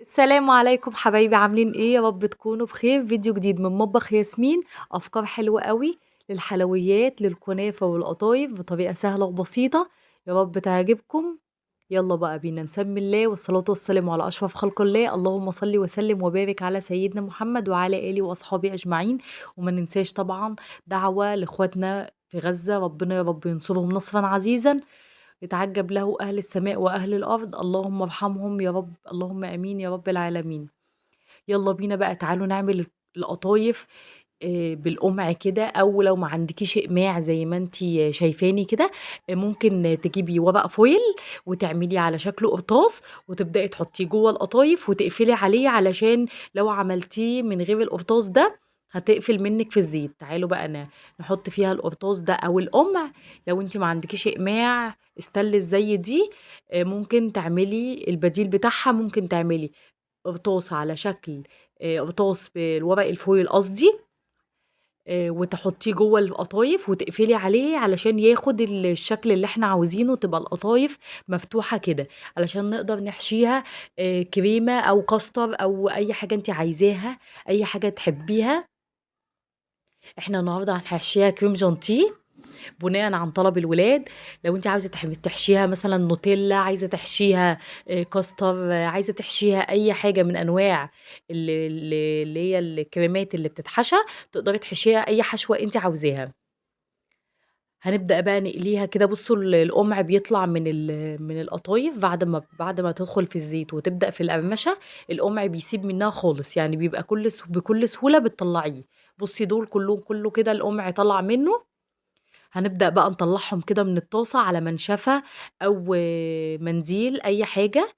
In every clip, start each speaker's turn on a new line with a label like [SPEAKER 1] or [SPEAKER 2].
[SPEAKER 1] السلام عليكم حبايبي عاملين ايه؟ يا رب تكونوا بخير. فيديو جديد من مطبخ ياسمين. افكار حلوة قوي للحلويات للكنافة والقطايف بطريقة سهلة وبسيطة. يا رب تعجبكم. يلا بقى بينا نسمي الله والصلاة والسلام على أشرف خلق الله. اللهم صل وسلم وبارك على سيدنا محمد وعلى آله وأصحابه أجمعين. وما ننساش طبعا دعوة لإخواتنا في غزة، ربنا يا رب ينصرهم نصرا عزيزا يتعجب له أهل السماء وأهل الأرض. اللهم ارحمهم يا رب، اللهم آمين يا رب العالمين. يلا بينا بقى تعالوا نعمل القطايف بالقمع كده، او لو ما عندكيش اقماع زي ما انتي شايفاني كده، ممكن تجيبي ورق فويل وتعملي على شكل قرطاس وتبداي تحطيه جوه القطايف وتقفلي عليه، علشان لو عملتيه من غير القرطاس ده هتقفل منك في الزيت. تعالوا بقى نحط فيها القرطاس ده او القمع. لو انتي ما عندكيش اقماع استانلس زي دي، ممكن تعملي البديل بتاعها. ممكن تعملي قرطاس على شكل قرطاس بالورق الفويل قصدي، وتحطيه جوه القطايف وتقفلي عليه علشان ياخد الشكل اللي احنا عاوزينه، تبقى القطايف مفتوحة كده علشان نقدر نحشيها كريمة او كاستر او اي حاجة انت عايزاها، اي حاجة تحبيها. احنا النهاردة هنحشيها كريم جانتيه بناءً عن طلب الولاد. لو أنتِ عاوزة تحشيها مثلًا نوتيلا، عايزة تحشيها كاستر، عايزة تحشيها أي حاجة من أنواع اللي هي الكريمات اللي بتتحشى، تقدري تحشيها أي حشوة أنتِ عاوزاها. هنبدأ بقى نقليها كده. بُصّوا القمع بيطلع من القطايف بعد ما تدخل في الزيت وتبدأ في القرمشة، القمع بيسيب منها خالص، يعني بيبقى بكل سهولة بتطلّعيه. بُصّي دول كله كده القمع طلع منه. هنبدأ بقى نطلّعهم كده من الطاسة على منشفة أو منديل أي حاجة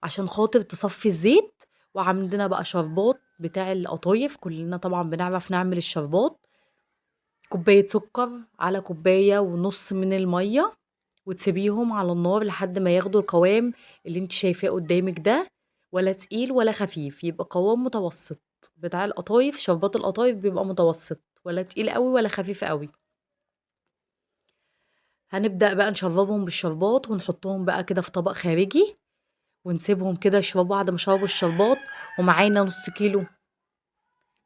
[SPEAKER 1] عشان خاطر تصفّي الزيت. وعندنا بقى شربات بتاع القطايف، كلنا طبعًا بنعرف نعمل الشربات. كوباية سكر على كوباية ونُص من المَيّة، وتسيبيهم على النار لحد ما ياخدوا القوام اللي أنتِ شايفاه قدّامِك ده، ولا تقيل ولا خفيف، يبقى قوام متوسط. بتاع القطايف شربات القطايف بيبقى متوسط، ولا تقيل أوي ولا خفيف أوي. هنبدأ بقى نشربهم بالشربات ونحطهم بقى كده في طبق خارجي ونسيبهم كده يشربوا. بعد ما شربوا الشربات ومعانا نص كيلو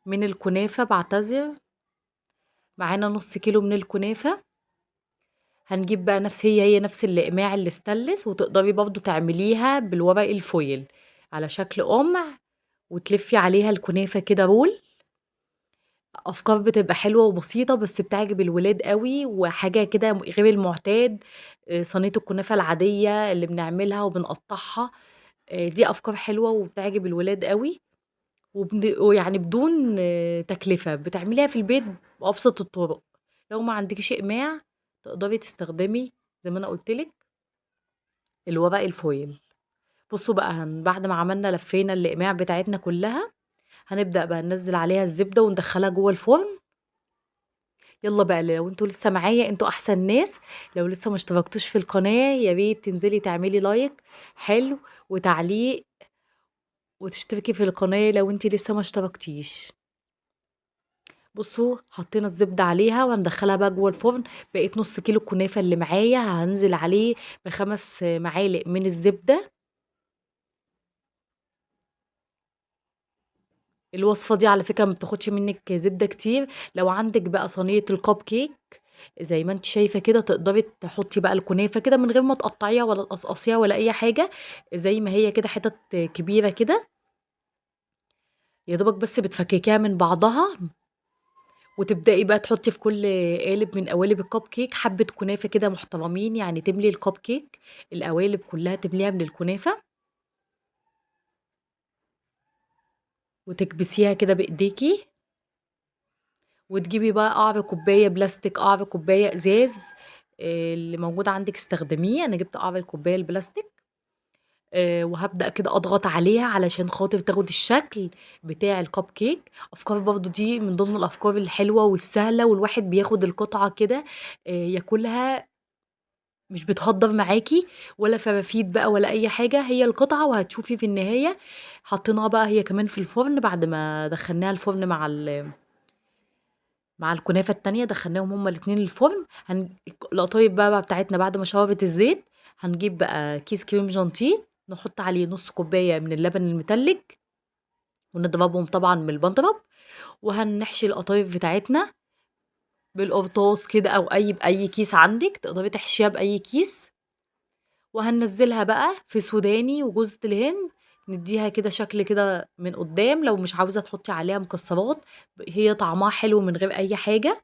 [SPEAKER 1] من الكنافة، بعتذر، معانا نص كيلو من الكنافة. هنجيب بقى هي نفس الإقماع اللي استانلس، وتقدري برضو تعمليها بالورق الفويل على شكل قمع وتلفي عليها الكنافة كده رول. أفكار بتبقى حلوة وبسيطة بس بتعجب الولاد قوي، وحاجة كده غير المعتاد. صينية الكنافة العادية اللي بنعملها وبنقطعها، دي أفكار حلوة وبتعجب الولاد قوي. ويعني بدون تكلفة، بتعمليها في البيت بأبسط الطرق. لو ما عندكيش إقماع تقدري تستخدمي زي ما أنا قلتلك الورق الفويل. بصوا بقى بعد ما عملنا لفينا الإقماع بتاعتنا كلها، هنبدأ بقى ننزل عليها الزبدة وندخلها جوه الفرن. يلا بقى لو انتوا لسه معايا انتوا احسن ناس. لو لسه ما اشتركتوش في القناة يا ريت تنزلي تعملي لايك حلو وتعليق، وتشتركي في القناة لو انتي لسه ما اشتركتيش. بصوا حطينا الزبدة عليها وهندخلها بقى جوه الفرن. بقيت نص كيلو الكنافة اللي معايا هنزل عليه ب5 معالق من الزبدة. الوصفة دي على فكرة ما بتاخدش منك زبدة كتير. لو عندك بقى صينية الكب كيك زي ما انت شايفة كده، تقدري تحطي بقى الكنافة كده من غير ما تقطعيها ولا تقصقصيها ولا اي حاجة، زي ما هي كده حتت كبيرة كده، يا دوبك بس بتفككيها من بعضها. وتبدأي بقى تحطي في كل قالب من قوالب الكب كيك حبة كنافة كده محترمين، يعني تملي الكب كيك القوالب كلها تمليها من الكنافة، وتكبسيها كده بايديكي. وتجيبي بقى قعر كوباية بلاستيك، قعر كوباية ازاز، اللي موجود عندك استخدميه. انا جبت قعر الكوباية البلاستيك. وهبدأ كده اضغط عليها علشان خاطر تاخد الشكل بتاع الكب كيك. افكار برضو دي من ضمن الافكار الحلوة والسهلة، والواحد بياخد القطعة كده ياكلها، مش بتهدر معاكي ولا فرافيت بقى ولا اي حاجة. هي القطعة وهتشوفي في النهاية. حطيناها بقى هي كمان في الفرن بعد ما دخلناها الفرن مع الكنافة التانية، دخلناهم هما الاتنين الفرن. القطايف بقى بتاعتنا بعد ما شربت الزيت، هنجيب بقى كيس كريم جانتيه نحط عليه نص كوباية من اللبن المتلج، ونضربهم طبعا من المضرب، وهنحشي القطايف بتاعتنا بالقرطاس كده، او باي كيس عندك تقدري تحشيها باي كيس، وهننزلها بقى في سوداني وجوز الهند، نديها كده شكل كده من قدام، لو مش عاوزة تحطي عليها مكسرات، هي طعمها حلو من غير اي حاجة.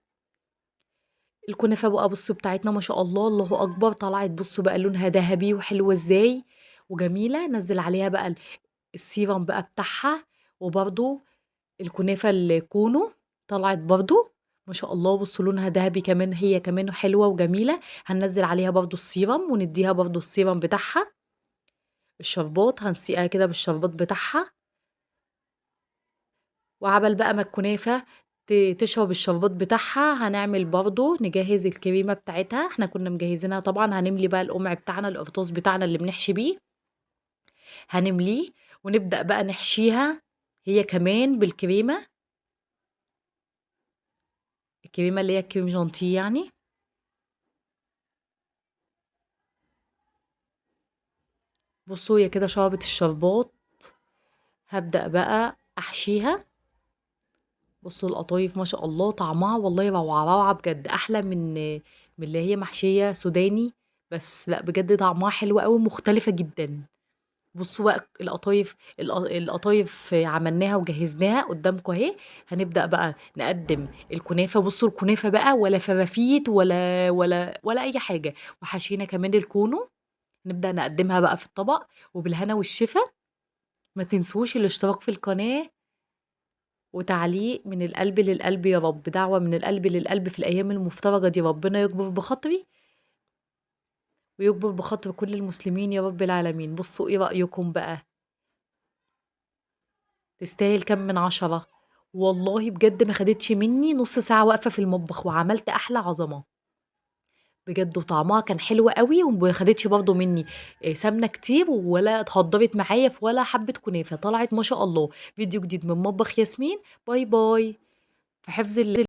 [SPEAKER 1] الكنافة بقى بصوا بتاعتنا ما شاء الله، الله اكبر، طلعت بصوا بقى لونها ذهبي وحلوة ازاي وجميلة. نزل عليها بقى السيرم بقى بتاعها، وبرده الكنافة الكونو طلعت برضو ما شاء الله، بصوا لونها ذهبي كمان، هي كمان حلوة وجميلة. هننزل عليها برضو السيرم، ونديها برضو السيرم بتاعها، الشربات هنسيقها كده بالشربات بتاعها. وعبل بقى ما الكنافة تشرب الشربات بتاعها، هنعمل برضو نجهز الكريمة بتاعتها، احنا كنا مجهزينها طبعا. هنملي بقى القمع بتاعنا، القرطاس بتاعنا اللي بنحشي بيه، هنمليه ونبدأ بقى نحشيها هي كمان بالكريمة، الكريمة اللي هي كريم جانتيه يعني. بصوا هي كده شربت الشربات، هبدأ بقى أحشيها. بصوا القطايف ما شاء الله طعمها والله روعة روعة بجد، أحلى من اللي هي محشية سوداني، بس لا بجد طعمها حلو قوي، مختلفة جدا. بصوا بقى القطايف، القطايف عملناها وجهزناها قدامكم اهي. هنبدأ بقى نقدم الكنافة. بصوا الكنافة بقى ولا فرافيت ولا أي حاجة، وحشينا كمان الكونو. نبدأ نقدمها بقى في الطبق، وبالهنا والشفا. ما تنسوش الاشتراك في القناة، وتعليق من القلب للقلب يا رب، دعوة من القلب للقلب في الأيام المفترجة دي، ربنا يكبر بخاطري ويكبر بخاطر كل المسلمين يا رب العالمين. بصوا ايه رأيكم بقى؟ تستاهل كام من 10؟ والله بجد ما خدتش مني نص ساعة واقفة في المطبخ، وعملت أحلى عظمة بجد، وطعمها كان حلو قوي، وما خدتش برضه مني سمنة كتير، ولا اتهدرت معايا في ولا حبة كنافة، طلعت ما شاء الله. فيديو جديد من مطبخ ياسمين، باي باي، في حفظ الله.